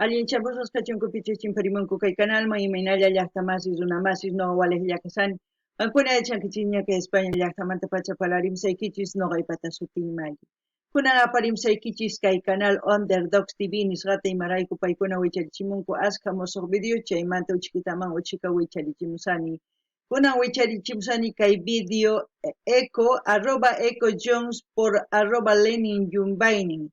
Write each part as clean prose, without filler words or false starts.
Allinchamusqa kachunkupichichin parimunku kay canalman imaynalla llaqtamasis runamasis ñawawalej llakasani. Qankuna aychankichis ña España llaqtamanta pacha palarimsaykichis ñuqaypata sutinmayki. Kunan aparimsaykichis kay canal Underdogs TV nisqata imarayku paykuna wicharichimunku ashka musuq video chaymanta uchikitaman uchika wicharichimusani. Kunan wicharichimusani kay video eco @ecojones por @lenin yumbaynin.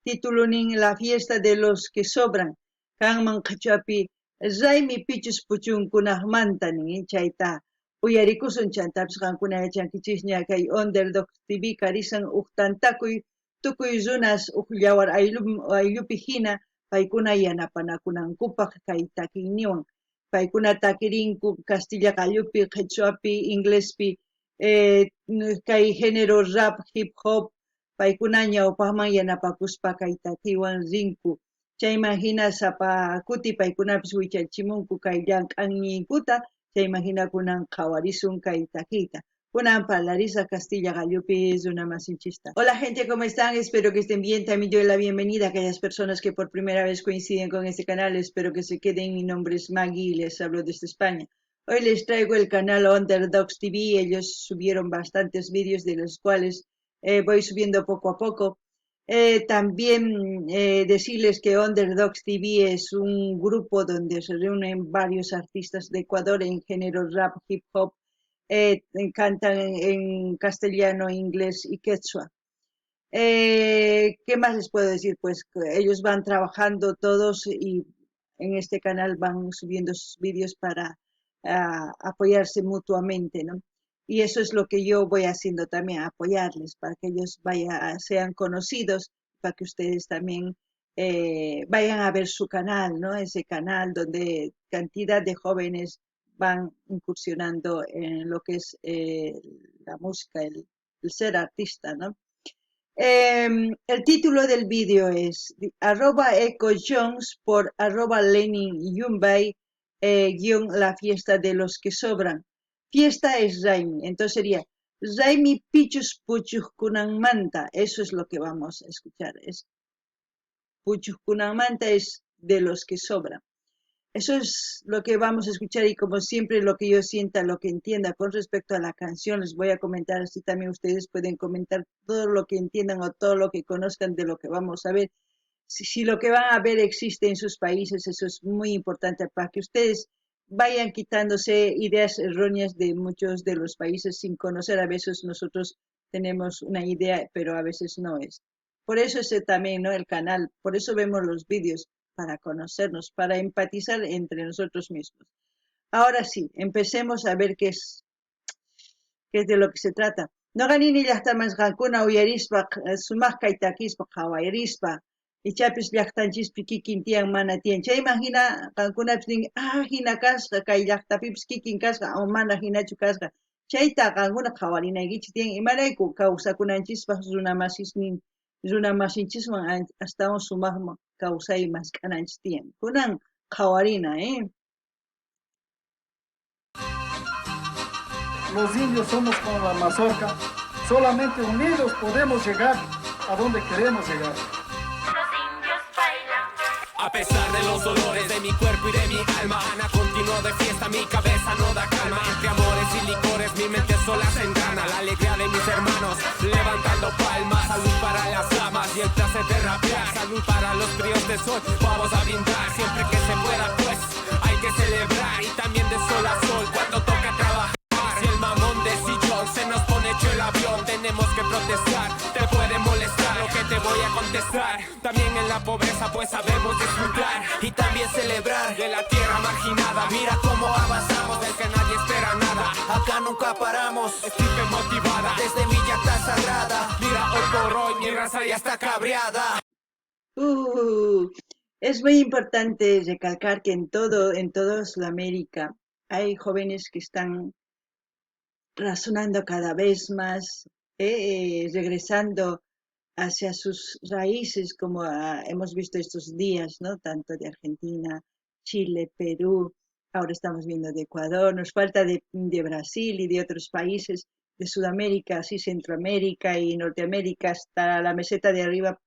Titulunin La fiesta de los que sobran. Kanman qachapi raymi pichus puchunkunaqmanta nin chayta uyarikusun chantapis qankuna yachankichis ña kay Underdog TV karisan uqtantakuy tukuy runas yawar ayllupi hina paykuna yanapanakunankupaq kay takiyniwan. Paykuna takirinku Castilla qallupi, Quechuapi, Inglespi, kay género rap, hip hop, paykuna ñawpaqman yanapakuspa kay takiwan rinku. Chayman hina sapa kuti paykunapis wicharichimunku kay llank'anninkuta, chayman hina kunan qhawarisun kay takiyta. Kunan parlarisa Castilla qallupi runamasinchista. Hola gente, ¿cómo están? Espero que estén bien. También doy la bienvenida a aquellas personas que por primera vez coinciden con este canal. Espero que se queden. Mi nombre es Maggie y les hablo desde España. Hoy les traigo el canal Underdogs TV. Ellos subieron bastantes vídeos de los cuales voy subiendo poco a poco. También decirles que Underdogs TV es un grupo donde se reúnen varios artistas de Ecuador en género rap, hip hop, cantan en castellano, inglés y quechua. ¿Qué más les puedo decir? Pues que ellos van trabajando todos y en este canal van subiendo sus vídeos para apoyarse mutuamente, ¿no? Y eso es lo que yo voy haciendo también, apoyarles para que ellos sean conocidos, para que ustedes también vayan a ver su canal, ¿no? Ese canal donde cantidad de jóvenes van incursionando en lo que es la música, el ser artista, ¿no? El título del vídeo es @ecojones por @lenin yumbay la fiesta de los que sobran. Fiesta es Raimi, entonces sería Raimi pichus puchujkunanmanta, eso es lo que vamos a escuchar, es puchujkunanmanta es de los que sobran. Eso es lo que vamos a escuchar y como siempre lo que yo sienta, lo que entienda con respecto a la canción, les voy a comentar, así también ustedes pueden comentar todo lo que entiendan o todo lo que conozcan de lo que vamos a ver. Si lo que van a ver existe en sus países, eso es muy importante para que ustedes vayan quitándose ideas erróneas de muchos de los países sin conocer. A veces nosotros tenemos una idea, pero a veces no es. Por eso ese también, ¿no? El canal, por eso vemos los vídeos, para conocernos, para empatizar entre nosotros mismos. Ahora sí, empecemos a ver qué es de lo que se trata. No ganini llaqtamas qankuna uyarispa, sumaq kaytakispa, qhawarispa, ichapis llaqtanchispi kikin tiyan mana tiyan. Chayman hina qankunapis nin, hina kasqa, kay llaqtapipis kikin kasqa, o mana hinachu kasqa. Chayta qankuna qhawarinaykichis tiyan, imarayku kawsakunanchispaq runamasinchikman astawan sumaqman kawsaymas k'ananchis tiyan. Kunan qhawarina, Los indios somos como la mazorca, solamente unidos podemos llegar a donde queremos llegar. A pesar de los dolores de mi cuerpo y de mi alma, Ana continuó de fiesta, mi cabeza no da calma. Entre amores y licores mi mente sola se engrana. La alegría de mis hermanos levantando palmas. Salud para las damas y el placer de rapear. Salud para los fríos de sol, vamos a brindar. Siempre que se pueda pues hay que celebrar. Y también de sol a sol cuando toca trabajar. Si el mamón de sillón se nos pone hecho el avión, tenemos que protestar. Te puede molestar lo que te voy a contestar. También en la pobreza pues sabemos disfrutar y también celebrar de la tierra marginada. Mira cómo avanzamos del que nadie espera nada. Acá nunca paramos, estirpe motivada desde mi llanta sagrada. Mira hoy por hoy mi raza ya está cabreada. Es muy importante recalcar que en toda Sudamérica hay jóvenes que están razonando cada vez más, regresando hacia sus raíces, como hemos visto estos días, ¿no? Tanto de Argentina, Chile, Perú, ahora estamos viendo de Ecuador, nos falta de Brasil y de otros países de Sudamérica, así Centroamérica y Norteamérica hasta la meseta de arriba,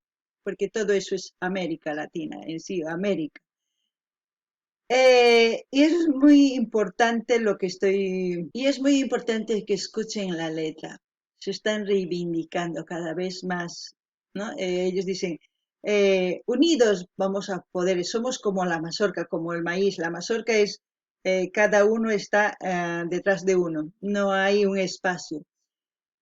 porque todo eso es América Latina, en sí, América. Y eso es muy importante lo que y es muy importante que escuchen la letra. Se están reivindicando cada vez más, ¿no? Ellos dicen, unidos vamos a poder, somos como la mazorca, como el maíz. La mazorca es, cada uno está detrás de uno, no hay un espacio.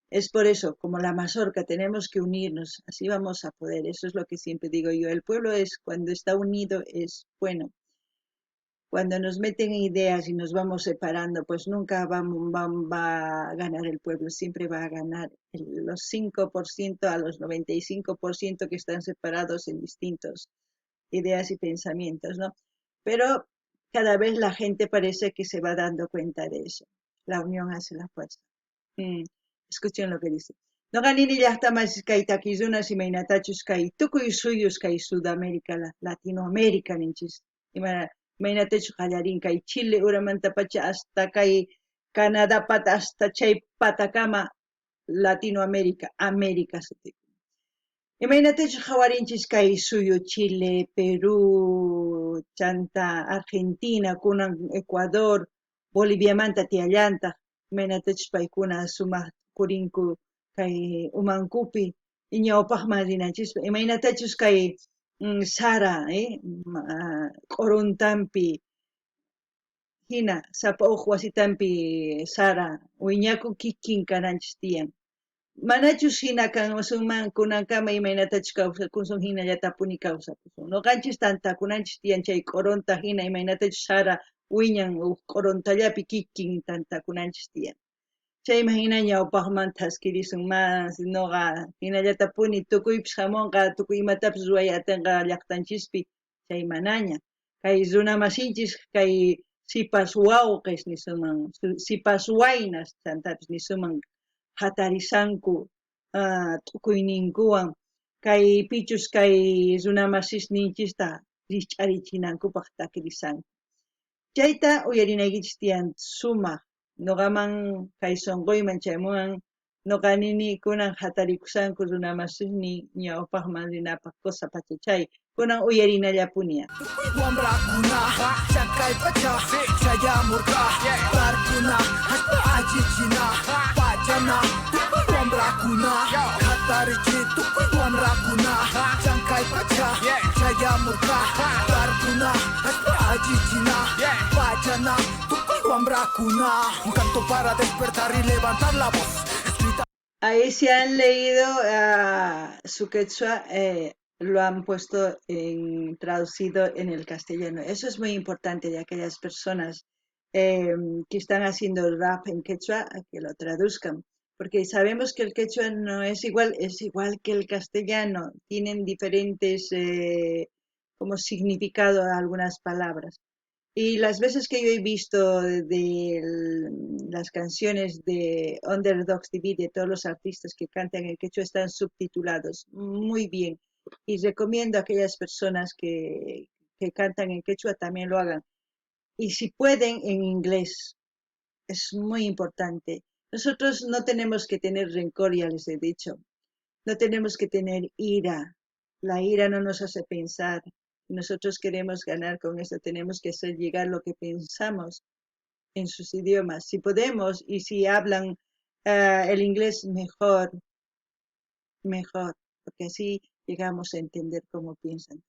Es por eso, como la mazorca, tenemos que unirnos, así vamos a poder. Eso es lo que siempre digo yo. El pueblo es, cuando está unido, es bueno. Cuando nos meten ideas y nos vamos separando, pues nunca va a ganar el pueblo, siempre va a ganar los 5% a los 95% que están separados en distintas ideas y pensamientos, ¿no? Pero cada vez la gente parece que se va dando cuenta de eso. La unión hace la fuerza. Mm, Escuchen lo que dice. No ganini llaqta masisqay takizunas imaynatachus kay tukuy suyus kay Sudamérica, Latinoamérica ninchis. Imaynatachus qallarin kay Chile uramantapacha hasta kay Canadá pata hasta chay patakama Latinoamérica, América sutik. Imaynatachus qawarinchis kay suyu Chile, Perú, chanta Argentina, kunan Ecuador, Bolivia manta tiallanta, imaynatachus paykuna sumaq kurinku kay umankupi ñawpaqman rinachispa imaynatachus kay sara q'uruntampi hina sapa huk wasitampi sara wiñakun kikin kananchis tiyan manachus hina kansunman kunankama imaynatachus kawsakunsun hinallatapuni kawsakusun noqanchis tantakunanchis tiyan chay q'urunta hina imaynatachus sara wiñan huk q'uruntallapi kikin tantakunanchis tiyan chayman hina ñawpaqmanta haskirisun mas noqa hinallatapuni tukuypis hamunqa tukuy imatapis ruway atinqa llaqtanchispi chay manaña kay runa masinchis kay sipas wawqis nisuman sipas waynas chantapis nisuman hatarisanku tukuyninkuwan kay pichus kay runa masisninchista rikch'arichinakupaq takirisanku chayta uyarinaykichis tiyan sumaq noqaman kay sunquyman chaymuwan noqa nini kunan hatarikusanku runa masisni ñawpaqman rinapaq cosa pachachay kunan uyarinallapunia. Wamrakuna chankaypacha chayamurqa tarpuna hasta allichina pachana tukuy wamrakuna hatarichi tukuy wamrakuna chankaypacha chayamurqa tarpuna hasta allichina pachana tukuy wamrakuna un canto para despertar y levantar la voz. Ahí se han leído su quechua, lo han puesto traducido en el castellano. Eso es muy importante de aquellas personas que están haciendo rap en quechua, que lo traduzcan, porque sabemos que el quechua no es igual que el castellano, tienen diferentes como significado algunas palabras. Y las veces que yo he visto las canciones de Underdogs TV, de todos los artistas que cantan el quechua, están subtitulados muy bien. Y recomiendo a aquellas personas que cantan en quechua también lo hagan. Y si pueden, en inglés. Es muy importante. Nosotros no tenemos que tener rencor, ya les he dicho. No tenemos que tener ira. La ira no nos hace pensar. Nosotros queremos ganar con esto, tenemos que hacer llegar lo que pensamos en sus idiomas. Si podemos y si hablan el inglés mejor, porque así llegamos a entender cómo piensan.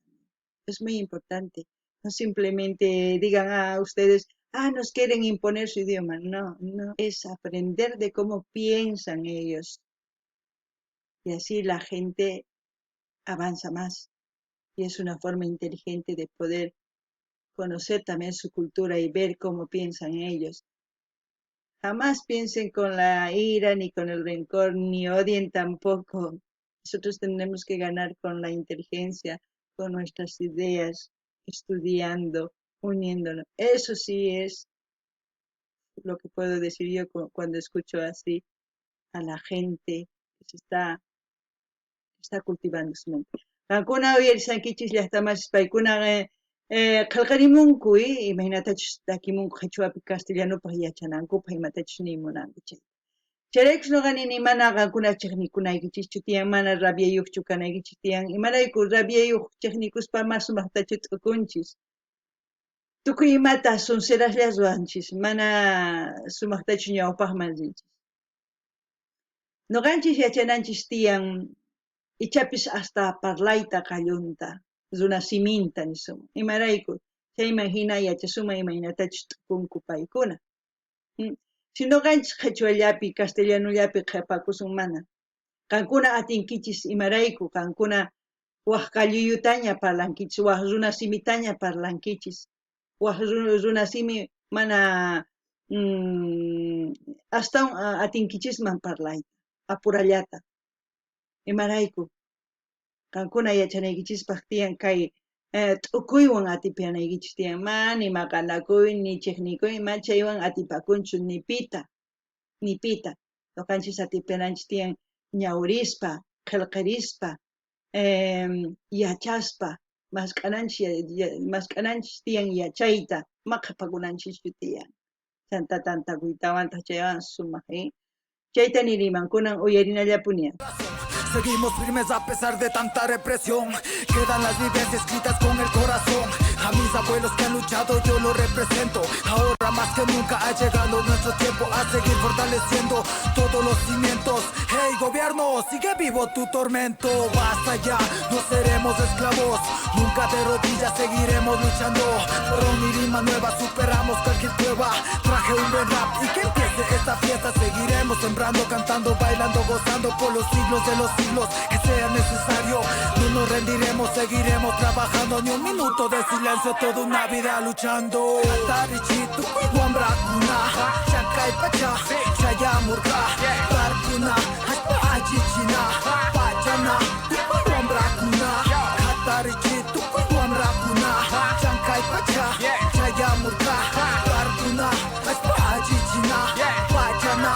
Es muy importante. No simplemente digan ustedes, nos quieren imponer su idioma. No, es aprender de cómo piensan ellos. Y así la gente avanza más. Y es una forma inteligente de poder conocer también su cultura y ver cómo piensan ellos. Jamás piensen con la ira, ni con el rencor, ni odien tampoco. Nosotros tenemos que ganar con la inteligencia, con nuestras ideas, estudiando, uniéndonos. Eso sí es lo que puedo decir yo cuando escucho así a la gente que se está cultivando su mente. Kankuna uyarisankichis llaqtamas paykuna qillqarimunku imaynatachus takimunku qhichwapi castellanopaq yachanankupaq imatachus nimunanku chay. Chayraykus nuqa nini mana qankuna chiqnikunaykichikchu tiyan, mana rabiayuqchu kanaykichik tiyan, imarayku rabiayuq chiqnikuspa mas sumaqtachu t'ukunchis. tukuy imata sunseraslla ruranchis, mana sumaqtachu ñawpaqman rinchis. Nuqanchis yachananchis tiyan ichapis hasta parlayta qallunta, runa siminta nisuma. Imarayku, chayman hina yachasuma imaynatachus tukunku paykuna. Si nuqanchis qhichwallapi, castellanullapi qhipakusun mana, qankuna atinkichis imarayku, qankuna waq qalluyutaña parlankichis, waq runa simitaña parlankichis, waq runa simi mana astawan atinkichisman parlayta, apurallata. Imarayku, qankuna yachanaykichispaq tiyan kay t'ukuywan atipanaykichis tiyan, mani maqanakuy, ni chiqnikuy, ima chaywan atipakunchu nipita. Nuqanchis atipananchis tiyan ñawrispa, qillqirispa, yachaspa, masq'ananchis tiyan yachayta, maqapakunanchis tiyan. Santa tantakuytawanta chaywan sumaq, chayta nirimankunan uyarinallapuni. Seguimos firmes a pesar de tanta represión. Quedan las vivencias escritas con el corazón. A mis abuelos que han luchado yo los represento. Ahora más que nunca ha llegado nuestro tiempo a seguir fortaleciendo todos los cimientos. Hey gobierno, sigue vivo tu tormento. Basta ya, no seremos esclavos. Nunca de rodillas seguiremos luchando. Por una rima nueva superamos cualquier prueba. Traje un buen rap y que empiece esta fiesta. Seguiremos sembrando, cantando, bailando, gozando por los siglos de los siglos que sea necesario. No nos rendiremos, seguiremos trabajando. Ni un minuto de silencio, toda una vida luchando. Atarichitu, Wambrakuna, Shakai Pacha, Shayamurka, Barkuna, Achichina, Pachana, Wambrakuna, Atarichitu, Wambrakuna, Shakai Pacha, Shayamurka, Barkuna, Achichina, Pachana,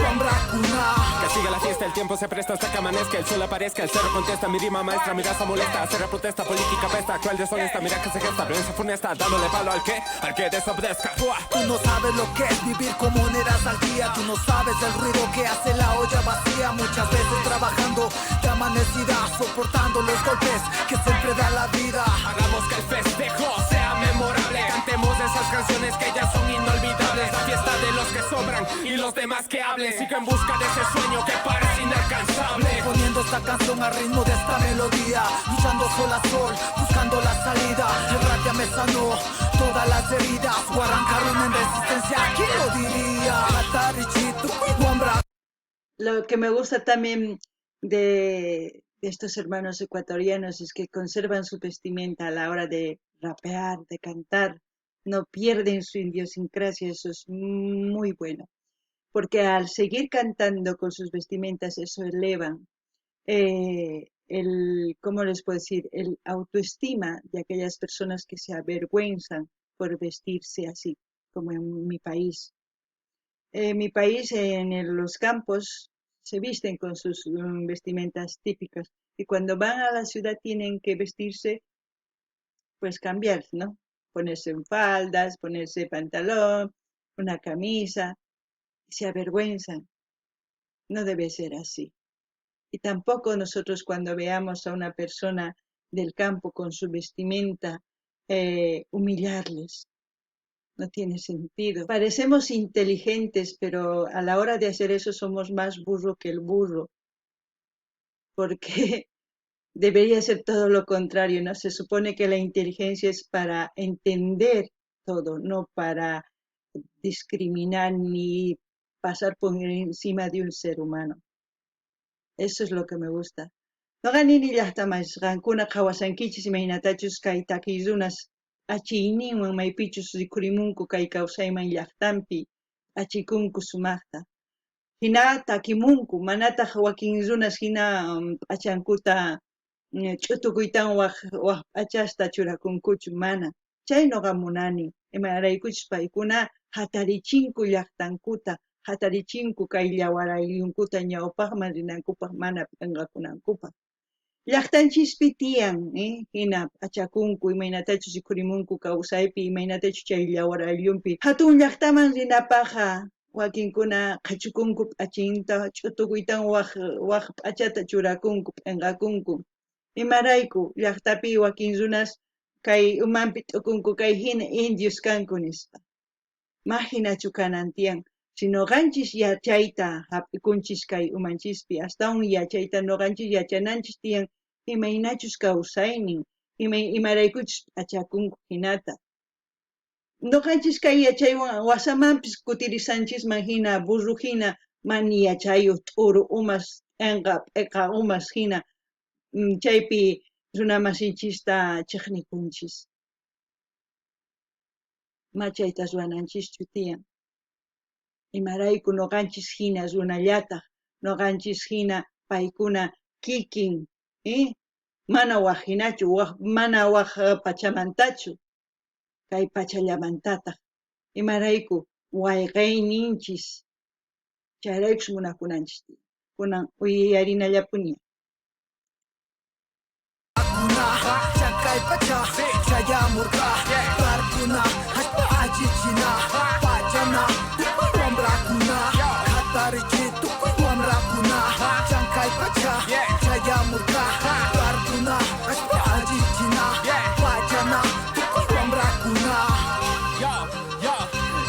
Wambrakuna. Que siga la fiesta, el tiempo se presta hasta que amanezca, el sol aparezca, el cerro contesta, mi rima maestra, mi raza molesta, hacer protesta, política pesta, actual deshonesta, mira que se gesta, violencia funesta, dándole palo al que desobedezca. Tú no sabes lo que es vivir con monedas al día, tú no sabes el ruido que hace la olla vacía, muchas veces trabajando de amanecida, soportando los golpes que siempre da la vida. Hagamos que el festejo sea memorable, cantemos esas canciones que ya son inolvidables, la fiesta de los que sobran y los demás que hablen, sigo en busca de ese sueño que parece inalcanzable. Poniendo esta canción al ritmo de esta melodía, luchando sol a sol, buscando la salida. El rap ya me sanó todas las heridas, o arrancaron en resistencia, ¿quién lo diría? Atarichitu, Wambra. Lo que me gusta también de estos hermanos ecuatorianos es que conservan su vestimenta a la hora de rapear, de cantar, no pierden su idiosincrasia, eso es muy bueno. Porque al seguir cantando con sus vestimentas, eso eleva ¿cómo les puedo decir? El autoestima de aquellas personas que se avergüenzan por vestirse así, como en mi país. En mi país, los campos, se visten con sus vestimentas típicas y cuando van a la ciudad tienen que vestirse, pues cambiar, ¿no? Ponerse en faldas, ponerse pantalón, una camisa. Se avergüenzan. No debe ser así. Y tampoco nosotros cuando veamos a una persona del campo con su vestimenta, humillarles. No tiene sentido. Parecemos inteligentes, pero a la hora de hacer eso somos más burro que el burro. Porque debería ser todo lo contrario, ¿no? Se supone que la inteligencia es para entender todo, no para discriminar ni pasar por encima de un ser humano. Eso es lo que me gusta. No ganini llaqtamas qankuna qawasankichis imaynatachus kay takiyrunas achiyninwan maypichus rikurimunku kay kawsayman llaqtanpi achikunku sumaqta. Hina takimunku manataq wakin runas hina p'achankuta ch'utukuytan waq p'achasta churakunkuchu mana. Chay noqa munani imaraykuchus paykuna hatarichinku llaqtankuta, hatarichinku kay llawarayllunkuta ñawpaqman rinankupaq mana p'inqakunankupaq. Llaqtanchispi tiyan, hina p'achakunku imaynatachus rikhurimunku kawsaypi imaynatachus chay llawarayllunpi hatun llaqtaman rinapaqa wakinkuna qhachukunku p'achinta ch'utukuytan waq p'achata churakunku p'inqakunku. Imarayku llaqtapi wakin runas kay umanpi t'ukunku kay hina indios kanku nispa. Mahinachu kanantiyan. Si noqanchis yachayta hap'ikunchis kay umanchispi, astawan yachayta noqanchis yachananchis tiyan imaynachus kawsaynin, imaraykuchus achakunku hinata. Noqanchis kay yachaywan wasamanpis kutirisanchisman hina burru hina mani yachayuq t'uru umas p'iqa umas hina chaypi runa masinchista chiqnikunchis. Machaytas ruwananchischu tiyan. Imarayku noqanchis hina runallataq, noqanchis hina paykuna kikin, mana waq hinachu, mana waq pachamantachu, kay pachallamantataq. Imarayku wayqayninchis, chayraykus munakunanchis. Kunan uyarinallapuni. Chankay pacha, chayamurqa, qarquna, hallpa allichina, pachana, tukuy wamrakuna, hatarichi tukuy wamrakuna, chankay pacha, chayamurqa, qarquna, hallpa allichina, pachana, tukuy wamrakuna. Yo,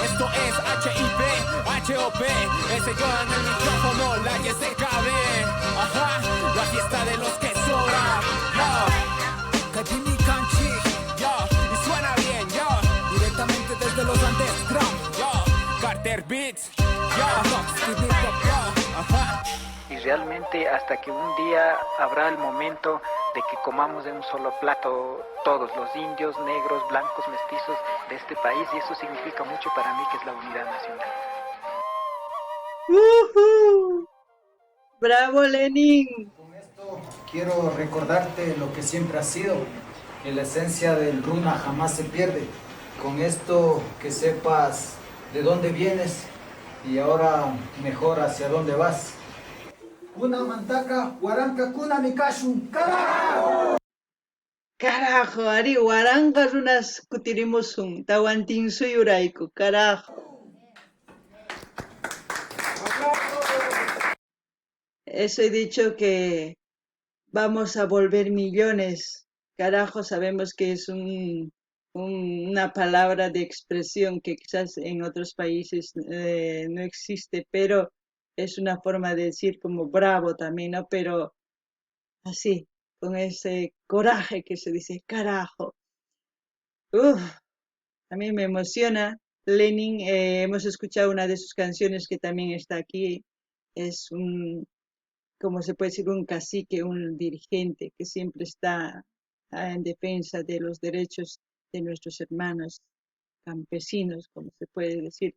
esto es HIP, HOP, ese yo en el micrófono, la YSKB, ajá, la fiesta de los que sobran, Kajimi Kanchi, y suena bien, directamente desde los Underground, Carter Beats, ajá. Y realmente hasta que un día habrá el momento de que comamos de un solo plato todos los indios, negros, blancos, mestizos de este país, y eso significa mucho para mí, que es la unidad nacional. ¡Bravo, Lenin! Con esto quiero recordarte lo que siempre ha sido, que la esencia del runa jamás se pierde. Con esto que sepas de dónde vienes y ahora mejor hacia dónde vas. Kuna mantaca, huaranca kuna nikashun, carajo. Carajo, ari waranqa runas kutirimusun, tawantinsuyurayku, carajo. Eso he dicho que vamos a volver millones. Carajo, sabemos que es una palabra de expresión que quizás en otros países no existe, pero es una forma de decir como bravo también, ¿no? Pero así, con ese coraje que se dice, carajo. Uf, a mí me emociona. Lenin, hemos escuchado una de sus canciones que también está aquí. Es como se puede decir, un cacique, un dirigente que siempre está en defensa de los derechos de nuestros hermanos campesinos, como se puede decir.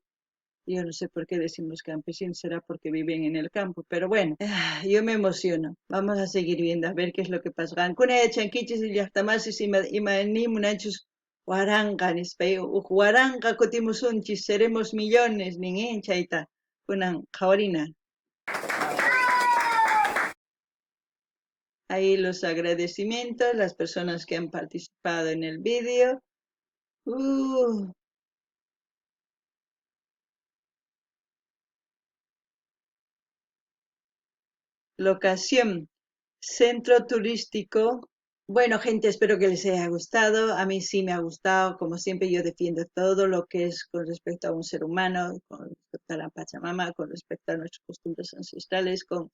Yo no sé por qué decimos campesinos, será porque viven en el campo, pero bueno, yo me emociono. Vamos a seguir viendo, a ver qué es lo que pasa. Kuna de chanquiches y llastamasis y ni munachos huaranca, huaranca cotimusunchis, seremos millones, ni chaita, kunan jaurina. Ahí los agradecimientos, las personas que han participado en el vídeo. Locación, centro turístico. Bueno, gente, espero que les haya gustado. A mí sí me ha gustado. Como siempre, yo defiendo todo lo que es con respecto a un ser humano, con respecto a la Pachamama, con respecto a nuestras costumbres ancestrales, con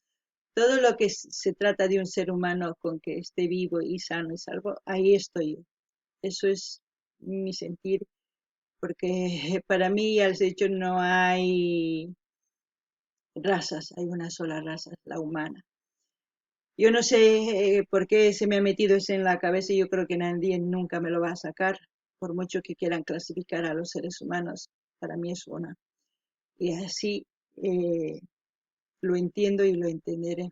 todo lo que se trata de un ser humano con que esté vivo y sano y salvo. Ahí estoy yo. Eso es mi sentir, porque para mí, ya les he dicho, no hay razas, hay una sola raza, la humana. Yo no sé por qué se me ha metido eso en la cabeza y yo creo que nadie nunca me lo va a sacar, por mucho que quieran clasificar a los seres humanos. Para mí es una. Y así lo entiendo y lo entenderé.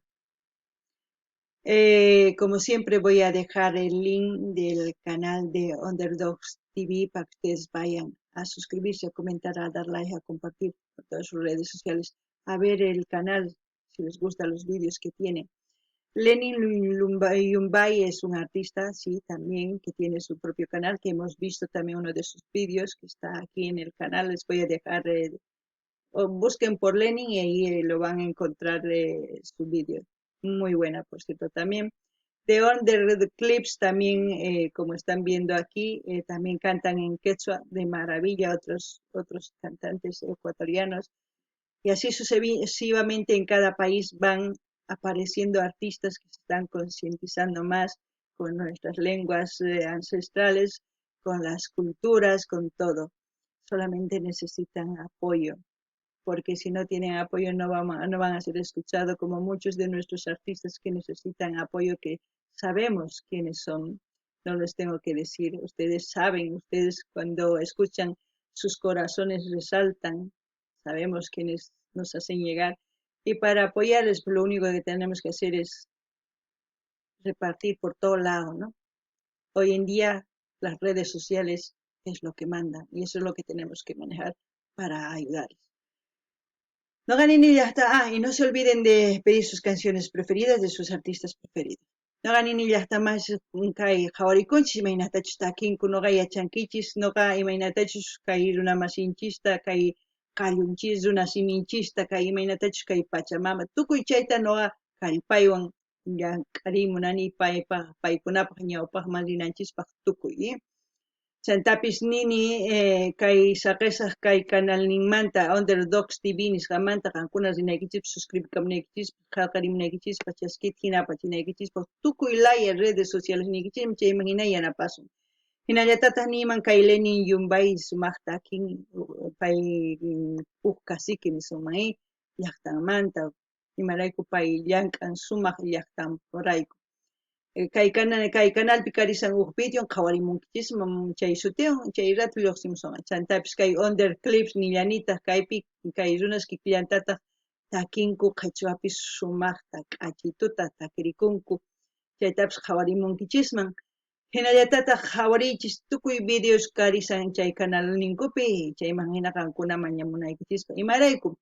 Como siempre voy a dejar el link del canal de Underdogs TV para que ustedes vayan a suscribirse, a comentar, a dar like, a compartir por todas sus redes sociales, a ver el canal si les gustan los vídeos que tiene. Lenin Yumbay es un artista, sí, también, que tiene su propio canal, que hemos visto también uno de sus vídeos, que está aquí en el canal. Les voy a dejar, o busquen por Lenin y ahí lo van a encontrar su vídeo. Muy buena, por cierto, también. The Under the Clips también, como están viendo aquí, también cantan en quechua de maravilla otros cantantes ecuatorianos. Y así sucesivamente en cada país van apareciendo artistas que se están concientizando más con nuestras lenguas ancestrales, con las culturas, con todo. Solamente necesitan apoyo, porque si no tienen apoyo no van a ser escuchados como muchos de nuestros artistas que necesitan apoyo, que sabemos quiénes son. No les tengo que decir, ustedes saben, ustedes cuando escuchan sus corazones resaltan, sabemos quiénes nos hacen llegar. Y para apoyarles, lo único que tenemos que hacer es repartir por todo lado, ¿no? Hoy en día las redes sociales es lo que mandan y eso es lo que tenemos que manejar para ayudarles. No ganen ni ya está. Y no se olviden de pedir sus canciones preferidas de sus artistas preferidos. No ganen ni ya está más kai hawarikunchis imaynatachus takinku noqa yachankichis noqa imaynatachus kay runa masinchista kay qallunchis runa siminchista kay imaynatachus kay pachamama tukuy chayta noqa kallpaywan llank'arimunani paykunapaq ñawpaqman rinanchispaq tukuy. Chantapis nini kay saqesaq kay canal ninmanta Underdogs TV nisqamanta qankuna rinaykichis suscribikamunaykichis qhawqarimunaykichis chaskita hinapa chinaykichis tukuy laya redes sociales nikichis chayman hina yanapasun. Hinallatataq niman kay Lenin Yumbay sumaqta akin pay huk cacique nisunman llaqtanmanta imarayku pay llank'an sumaq llaqtanpurayku. Kay canalpi karisan huk videon qhawarimunkichismi chay sutiwan chay rato lluqsimusunman. Chantapis kay Under Clips nillanitaq kaypi kay runas kikinllantataq takinku qhechwapis sumaqta q'achituta takirikunku chaytapis qhawarimunkichisman. Hinallatataq qhawariychis tukuy videos karisan chay canal ninkupi chayman hina qankunaman ñamunaykichispa imarayku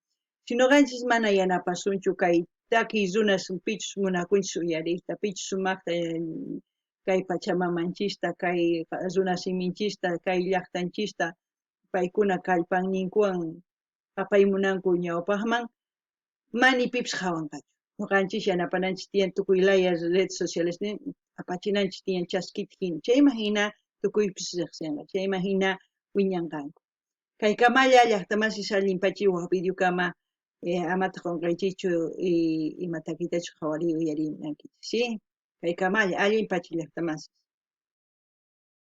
sinoqanchis mana yanapasunchu kay takiy runas pichus munakunchis uyariyta pichus sumaqta kay pachamamanchista kay runa siminchista kay llaqtanchista paykuna kallpanninkuwan apaymunanku ñawpaqman mani pipas hawanqachu. Nuqanchis yanapananchis tiyan tukuy laya redes sociales apachinanchis tiyan chaskita hina chayman hina tukuypis riqsinqa chayman hina wiñanqanku. Kay kamalla llaqtamasis allinpachis waq videokama amata qunqaychichu imatakichus qhawariy uyarimunankichis, ¿sí? Kay kamalla allinpachis llaqtamasis.